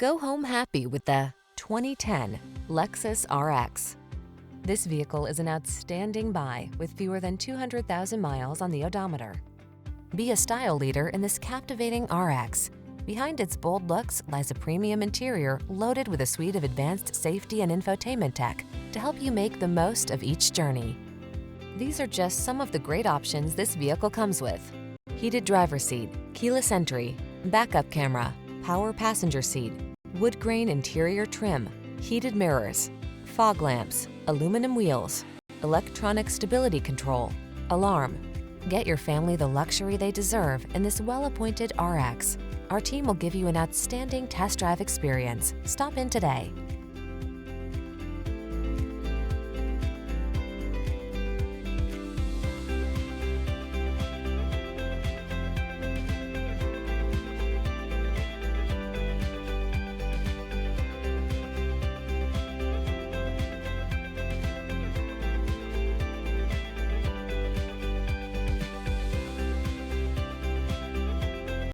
Go home happy with the 2010 Lexus RX. This vehicle is an outstanding buy with fewer than 200,000 miles on the odometer. Be a style leader in this captivating RX. Behind its bold looks lies a premium interior loaded with a suite of advanced safety and infotainment tech to help you make the most of each journey. These are just some of the great options this vehicle comes with: heated driver's seat, keyless entry, backup camera, power passenger seat, wood grain interior trim, heated mirrors, fog lamps, aluminum wheels, electronic stability control, alarm. Get your family the luxury they deserve in this well-appointed RX. Our team will give you an outstanding test drive experience. Stop in today.